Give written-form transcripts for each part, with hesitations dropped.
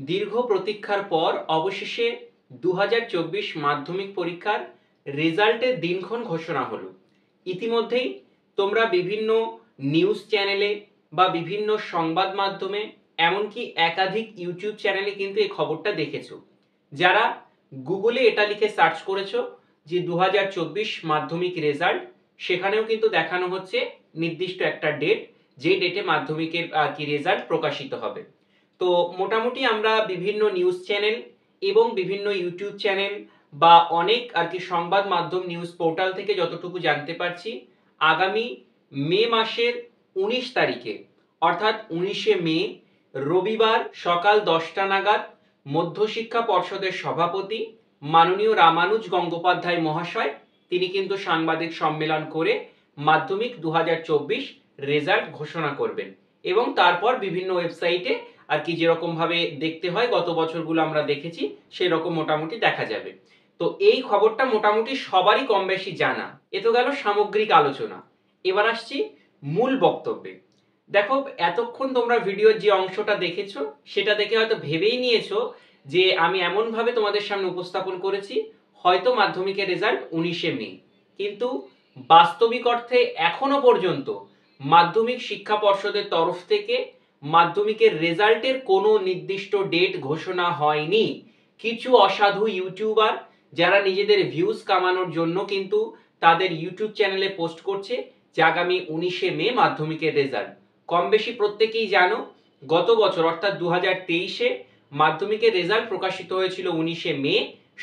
দীর্ঘ প্রতীক্ষার পর অবশেষে 2024 মাধ্যমিক পরীক্ষার রেজাল্টের দিনক্ষণ ঘোষণা হলো। ইতিমধ্যেই তোমরা বিভিন্ন নিউজ চ্যানেলে বা বিভিন্ন সংবাদ মাধ্যমে এমনকি একাধিক ইউটিউব চ্যানেলে কিন্তু এই খবরটা দেখেছো। যারা গুগলে এটা লিখে সার্চ করেছো যে 2024 মাধ্যমিক রেজাল্ট, সেখানেও কিন্তু দেখানো হচ্ছে নির্দিষ্ট একটা ডেট, যে ডেটে মাধ্যমিকের রেজাল্ট প্রকাশিত হবে। তো মোটামুটি আমরা বিভিন্ন নিউজ চ্যানেল এবং বিভিন্ন ইউটিউব চ্যানেল বা অনেক সংবাদ মাধ্যম নিউজ পোর্টাল থেকে যতটুকু জানতে পারছি, আগামী মে মাসের 19 তারিখে অর্থাৎ 19শে মে রবিবার সকাল 10টা নাগাদ মধ্যশিক্ষা পর্ষদের সভাপতি মাননীয় রামানুজ গঙ্গোপাধ্যায় মহাশয় তিনি কিন্তু সাংবাদিক সম্মেলন করে মাধ্যমিক 2024 রেজাল্ট ঘোষণা করবেন এবং তারপর বিভিন্ন ওয়েবসাইটে যেরকম ভাবে দেখতে হয় গত বছরগুলো আমরা দেখেছি সেরকম মোটামুটি দেখা যাবে। তো এই খবরটা মোটামুটি সবারই কম বেশি জানা। এ তো গেল সামগ্রিক আলোচনা। এবার আসছি মূল বক্তব্যে। দেখো, এতক্ষণ তোমরা ভিডিওর যে অংশটা দেখেছো সেটা দেখে হয়তো ভেবেই নিয়েছো যে আমি এমন ভাবে তোমাদের সামনে উপস্থাপন করেছি হয়তো মাধ্যমিকের রেজাল্ট 19শে মে, কিন্তু বাস্তবিক অর্থে এখনো পর্যন্ত মাধ্যমিক শিক্ষা পর্ষদের তরফ থেকে মাধ্যমিকের রেজাল্টের কোনো নির্দিষ্ট ডেট ঘোষণা হয়নি। কিছু অসাধু ইউটিউবার যারা নিজেদের ভিউজ কামানোর জন্য কিন্তু তাদের ইউটিউব চ্যানেলে পোস্ট করছে যে আগামী 19শে মে মাধ্যমিকের রেজাল্ট। কম বেশি প্রত্যেকেই জানো গত বছর অর্থাৎ 2023-এ মাধ্যমিকের রেজাল্ট প্রকাশিত হয়েছিল 19শে মে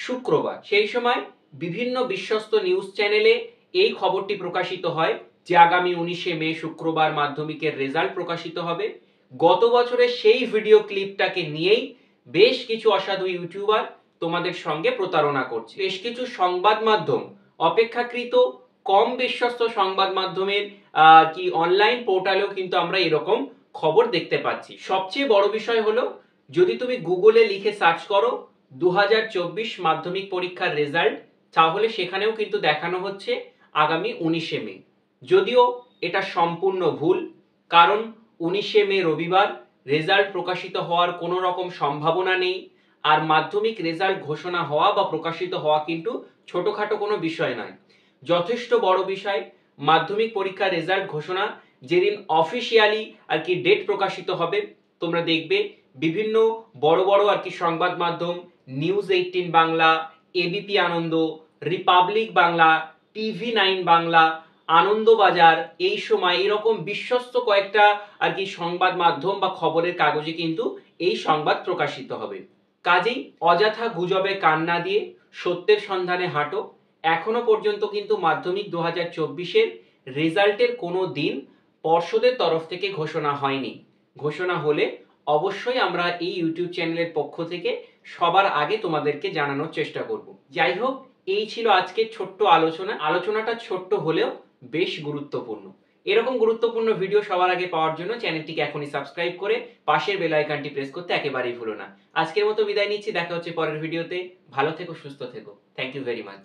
শুক্রবার। সেই সময় বিভিন্ন বিশ্বস্ত নিউজ চ্যানেলে এই খবরটি প্রকাশিত হয় যে আগামী 19শে মে শুক্রবার মাধ্যমিকের রেজাল্ট প্রকাশিত হবে। গত বছরের সেই ভিডিও ক্লিপটাকে নিয়েই বেশ কিছু অসাধু ইউটিউবার তোমাদের সঙ্গে প্রতারণা করছে। বেশ কিছু সংবাদ মাধ্যম, অপেক্ষাকৃত কম বিশ্বস্ত সংবাদ মাধ্যমের অনলাইন পোর্টালেও কিন্তু আমরা এরকম খবর দেখতে পাচ্ছি। সবচেয়ে বড় বিষয় হলো, যদি তুমি গুগলে লিখে সার্চ করো 2024 মাধ্যমিক পরীক্ষার রেজাল্ট, তাহলে সেখানেও কিন্তু দেখানো হচ্ছে আগামী 19শে মে। যদিও এটা সম্পূর্ণ ভুল, কারণ 19শে মে রবিবার রেজাল্ট প্রকাশিত হওয়ার কোনো রকম সম্ভাবনা নেই। আর মাধ্যমিক রেজাল্ট ঘোষণা হওয়া বা প্রকাশিত হওয়া কিন্তু ছোটখাটো কোনো বিষয় নয়, যথেষ্ট বড় বিষয়। মাধ্যমিক পরীক্ষার রেজাল্ট ঘোষণা যেদিন অফিসিয়ালি ডেট প্রকাশিত হবে, তোমরা দেখবে বিভিন্ন বড় বড় সংবাদ মাধ্যম, নিউজ 18 বাংলা, এবিপি আনন্দ, রিপাবলিক বাংলা, TV9 বাংলা, আনন্দবাজার, এই সময় এরকম বিশ্বস্ত কয়েকটা সংবাদ মাধ্যম বা খবরের কাগজে কিন্তু এই সংবাদ প্রকাশিত হবে। কাজেই অযথা গুজবে কান না দিয়ে সত্যের সন্ধানে হাঁটো। এখনো পর্যন্ত কিন্তু মাধ্যমিক 2024-এর রেজাল্টের কোনো দিন পর্ষদের তরফ থেকে ঘোষণা হয়নি। ঘোষণা হলে অবশ্যই আমরা এই ইউটিউব চ্যানেলের পক্ষ থেকে সবার আগে তোমাদেরকে জানানোর চেষ্টা করব। যাই হোক, এই ছিল আজকের ছোট্ট আলোচনা। আলোচনাটা ছোট্ট হলেও বেশ গুরুত্বপূর্ণ। এরকম গুরুত্বপূর্ণ ভিডিও সবার আগে পাওয়ার জন্য চ্যানেলটিকে এখনই সাবস্ক্রাইব করে পাশের বেল আইকনটি প্রেস করতে একেবারেই ভুলো না। আজকের মতো বিদায় নিচ্ছি, দেখা হচ্ছে পরের ভিডিওতে। ভালো থেকো, সুস্থ থেকো। Thank you very much.